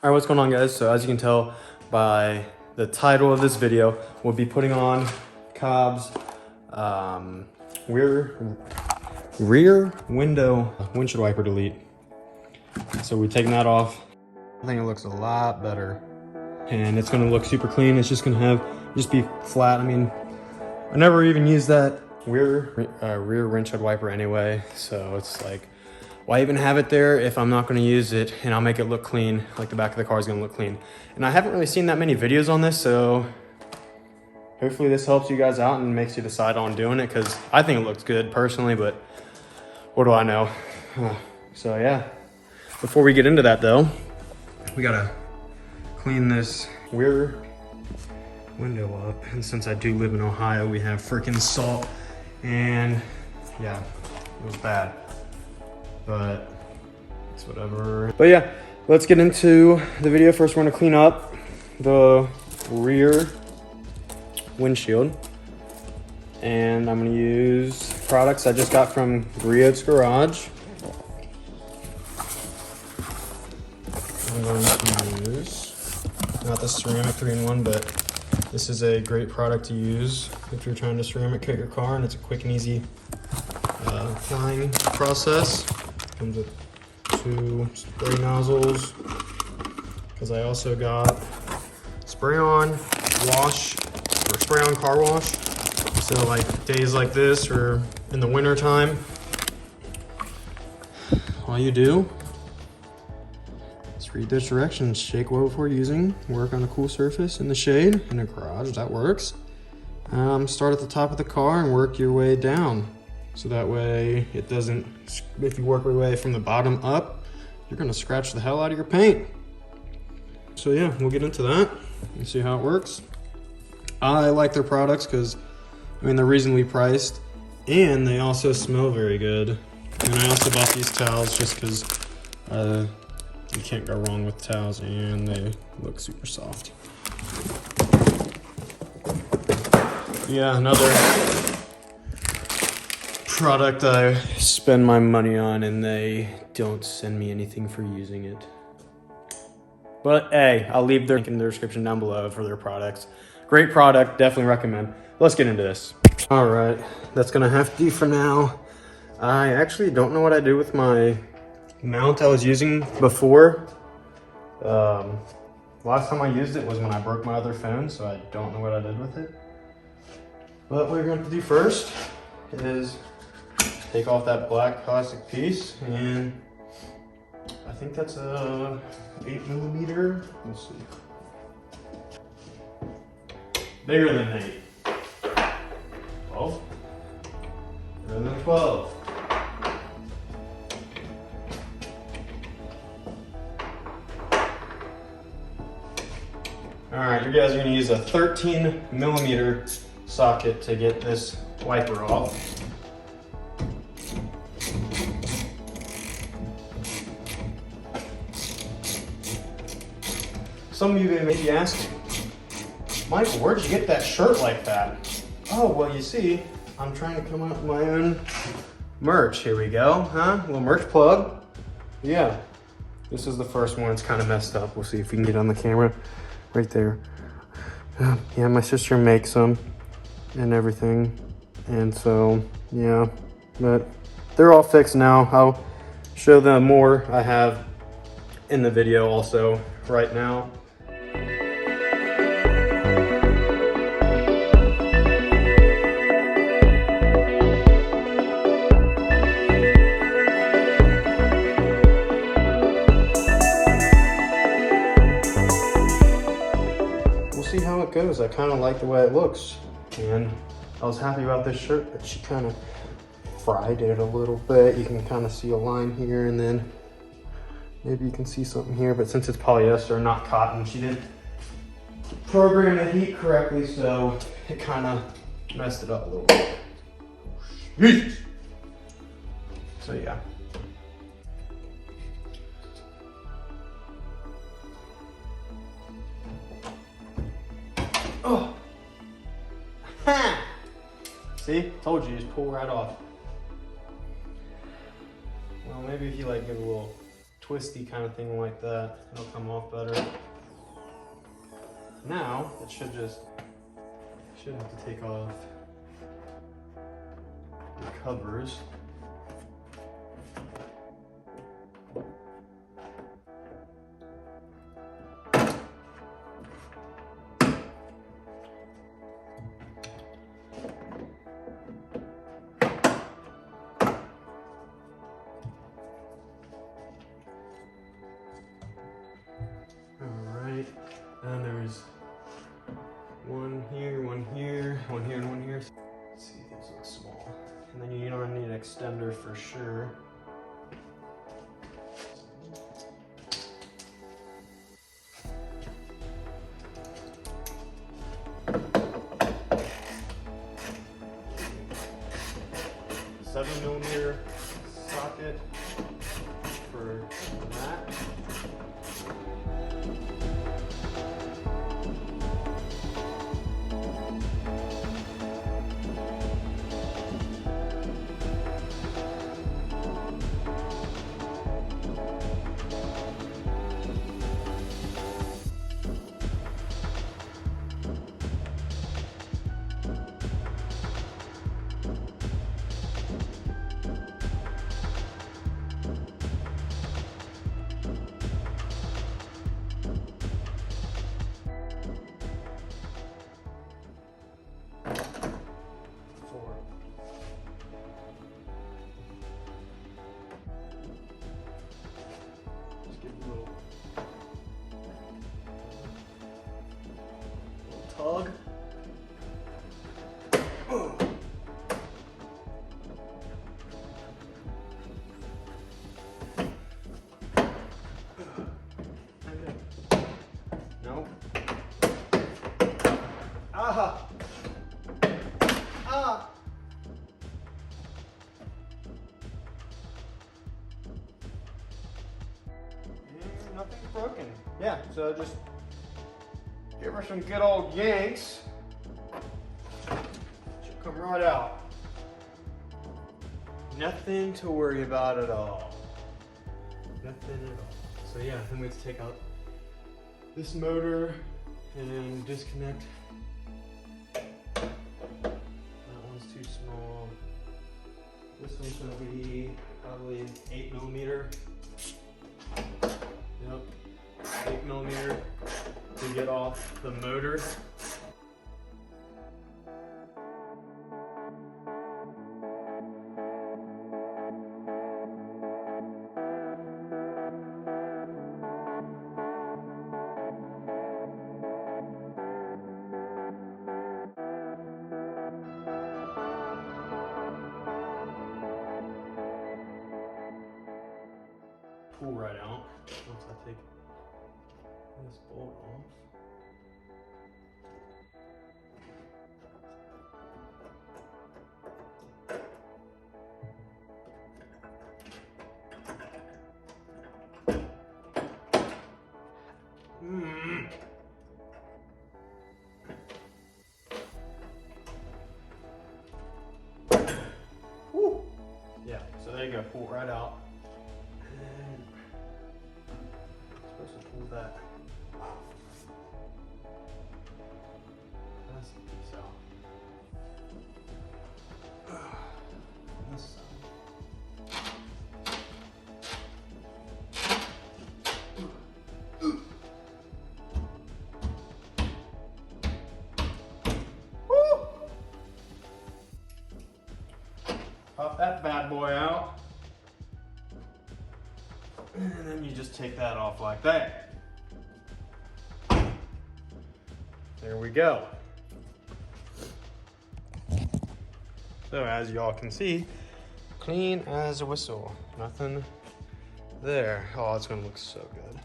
All right, what's going on, guys? So as you can tell by the title of this video, we'll be putting on Cobb's rear window windshield wiper delete. So we're taking that off. I think it looks a lot better, and it's gonna look super clean. It's just gonna just be flat. I mean, I never even used that rear windshield wiper anyway, so it's like, why even have it there if I'm not going to use it, and I'll make it look clean, like the back of the car is going to look clean. And I haven't really seen that many videos on this, so hopefully this helps you guys out and makes you decide on doing it, because I think it looks good personally, but what do I know? So yeah, before we get into that though, we gotta clean this rear window up. And since I do live in Ohio, we have freaking salt, and yeah, it was bad. But it's whatever. But yeah, let's get into the video. First, we're gonna clean up the rear windshield, and I'm gonna use products I just got from Griots Garage. I'm going to use, not the ceramic 3-in-1, but this is a great product to use if you're trying to ceramic coat your car, and it's a quick and easy flying process. Comes with 2 spray nozzles, because I also got spray on wash, or spray on car wash. So like days like this or in the winter time, all you do is read those directions, shake well before using, work on a cool surface in the shade, in a garage, that works. Start at the top of the car and work your way down. So that way it doesn't, if you work your way from the bottom up, you're gonna scratch the hell out of your paint. So yeah, we'll get into that and see how it works. I like their products because, I mean, they're reasonably priced, and they also smell very good. And I also bought these towels just because you can't go wrong with towels, and they look super soft. Yeah, another product I spend my money on, and they don't send me anything for using it. But hey, I'll leave their link in the description down below for their products. Great product, definitely recommend. Let's get into this. All right, that's gonna have to do for now. I actually don't know what I do with my mount I was using before. Last time I used it was when I broke my other phone, so I don't know what I did with it. But what we're going to do first is take off that black plastic piece, and I think that's a 8mm. Let's see. Bigger than 8. 12. Bigger than 12. All right, you guys are going to use a 13mm socket to get this wiper off. Some of you may be asking, Michael, where'd you get that shirt like that? Oh, well, you see, I'm trying to come up with my own merch. Here we go, huh? A little merch plug. Yeah, this is the first one. It's kind of messed up. We'll see if we can get on the camera right there. Yeah, my sister makes them and everything. And so, yeah, but they're all fixed now. I'll show them more I have in the video also right now. See how it goes. I kind of like the way it looks, and I was happy about this shirt, but she kind of fried it a little bit. You can kind of see a line here, and then maybe you can see something here, but since it's polyester, not cotton, she didn't program the heat correctly, so it kind of messed it up a little bit. Jesus. So yeah. Oh, ha! See, told you, just pull right off. Well, maybe if you like give it a little twist twisty kind of thing like that. It'll come off better. Now, it shouldn't have to take off the covers. Alright, and there's one here, one here, one here, and one here. Let's see, these look small. And then you're gonna need an extender for sure. A 7mm socket for that. Tug. No. Ah. Ah. Nothing's broken. Yeah, so just give her some good old yanks. She'll come right out. Nothing to worry about at all. Nothing at all. So yeah, I'm going to take out this motor and disconnect. That one's too small. This one's going to be probably 8mm. Yep, 8mm. To get off the motor. Pull right out once I take this bolt off. Woo. Yeah, so there you go, pull it right out. And I'm supposed to pull that. That's the piece out. This side. Pop that bad boy out. And then you just take that off like that. There we go. So as y'all can see, clean as a whistle. Nothing there. Oh, it's gonna look so good.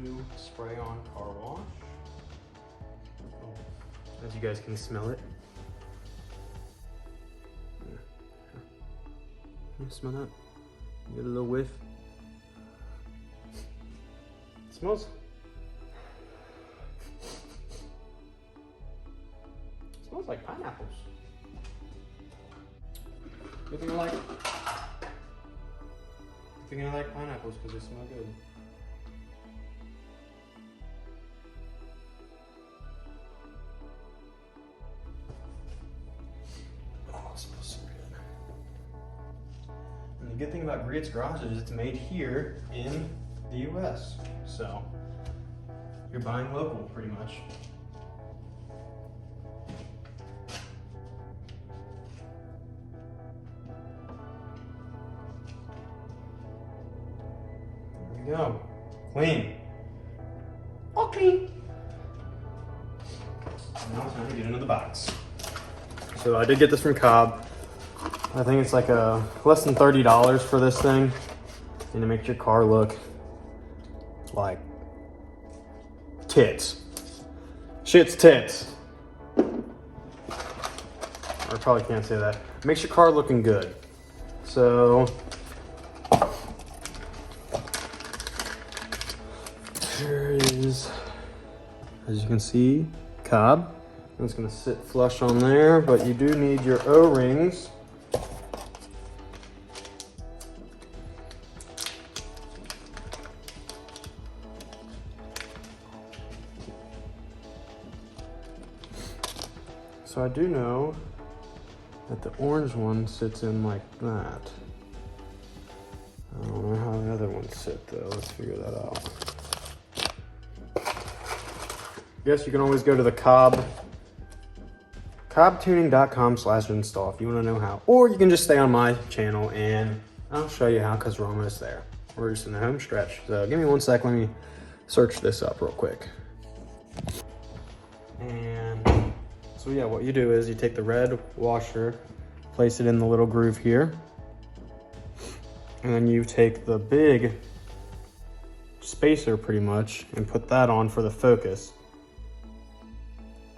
New spray on car wash. Oh, as you guys can smell it. Smell that? Get a little whiff. It smells. It smells like pineapples. Looking like think I like pineapples because they smell good. Oh, it smells so good. And the good thing about Griots Garage is it's made here in the US. So you're buying local pretty much. There we go. Clean. All clean. Now it's time to get into the box. So I did get this from Cobb. I think it's like less than $30 for this thing. And it makes your car look like tits. Shit's tits. Or I probably can't say that. It makes your car looking good. So here is, as you can see, Cobb. It's gonna sit flush on there, but you do need your O-rings. So I do know that the orange one sits in like that. I don't know how the other ones sit though. Let's figure that out. I guess you can always go to the cobbtuning.com/install if you want to know how. Or you can just stay on my channel and I'll show you how because we're almost there. We're just in the home stretch. So give me 1 sec, let me search this up real quick. And so yeah, what you do is you take the red washer, place it in the little groove here. And then you take the big spacer pretty much and put that on for the focus.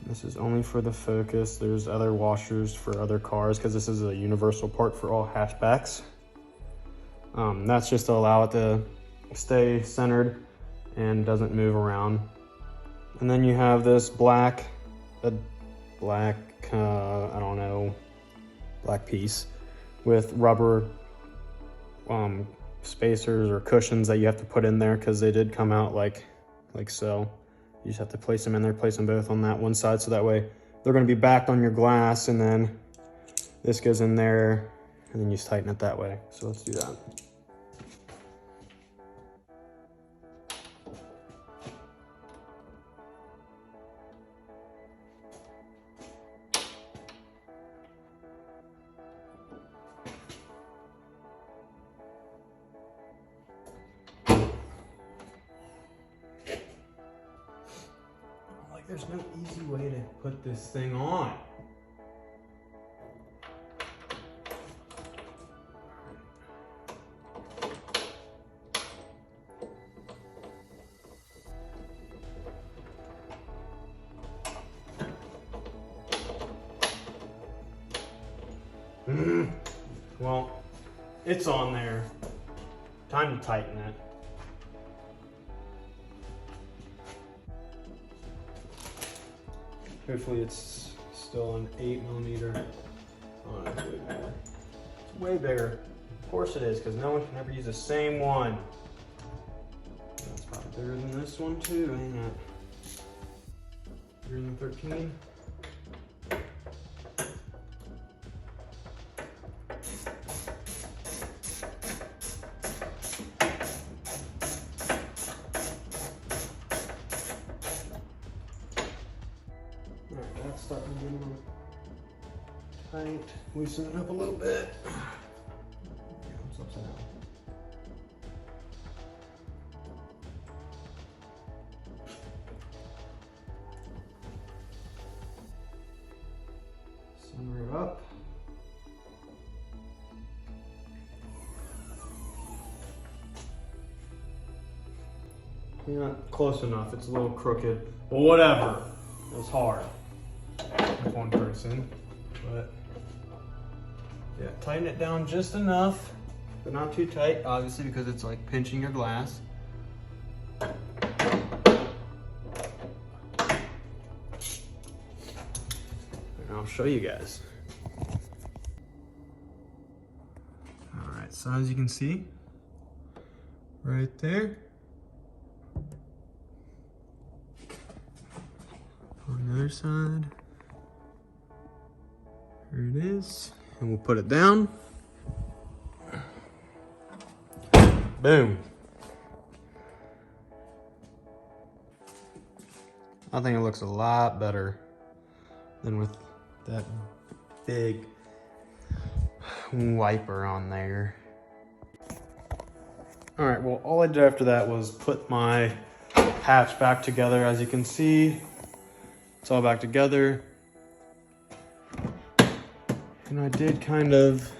This is only for the focus. There's other washers for other cars because this is a universal part for all hatchbacks. That's just to allow it to stay centered and doesn't move around. And then you have this black piece with rubber spacers or cushions that you have to put in there because they did come out like so. You just have to place them in there, place them both on that one side so that way they're going to be backed on your glass, and then this goes in there and then you just tighten it that way. So let's do that. There's no easy way to put this thing on. Well, it's on there. Time to tighten it. Hopefully it's still an 8mm. Oh, it's way bigger. It's way bigger. Of course it is, because no one can ever use the same one. That's probably bigger than this one too, ain't it? Bigger than 13. Alright, that's starting to get a little tight. Loosen it up a little bit. It's upside down. Center it up. You're not close enough. It's a little crooked, but whatever. It was hard with one person, but yeah, tighten it down just enough, but not too tight, obviously, because it's like pinching your glass. And I'll show you guys. All right, so as you can see, right there. On the other side. There it is. And we'll put it down. Boom. I think it looks a lot better than with that big wiper on there. All right, well, all I did after that was put my hatch back together. As you can see, it's all back together. And I did kind of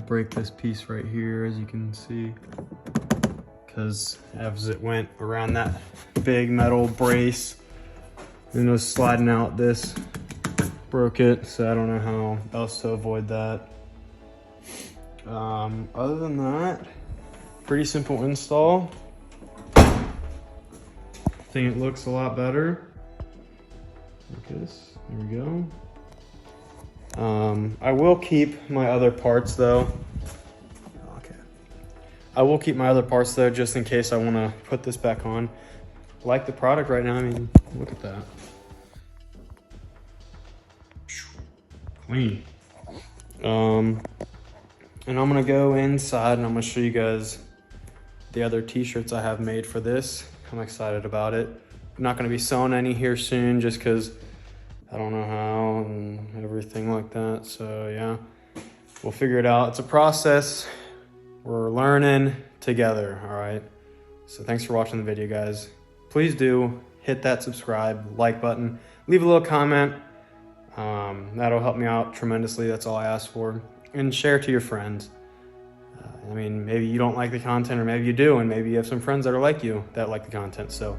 break this piece right here, as you can see, because as it went around that big metal brace and it was sliding out, this broke it. So I don't know how else to avoid that. Other than that, pretty simple install. I think it looks a lot better. Like this. There we go. I will keep my other parts though. Okay. I will keep my other parts though, just in case I want to put this back on. I like the product right now. I mean, look at that. Clean. And I'm gonna go inside and I'm gonna show you guys the other t-shirts I have made for this. I'm excited about it. I'm not gonna be sewing any here soon just because I don't know how and everything like that. So yeah, we'll figure it out. It's a process. We're learning together, all right? So thanks for watching the video, guys. Please do hit that subscribe, like button, leave a little comment. That'll help me out tremendously. That's all I ask for. And share to your friends. I mean, maybe you don't like the content, or maybe you do, and maybe you have some friends that are like you that like the content. So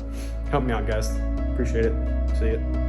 help me out, guys. Appreciate it. See ya.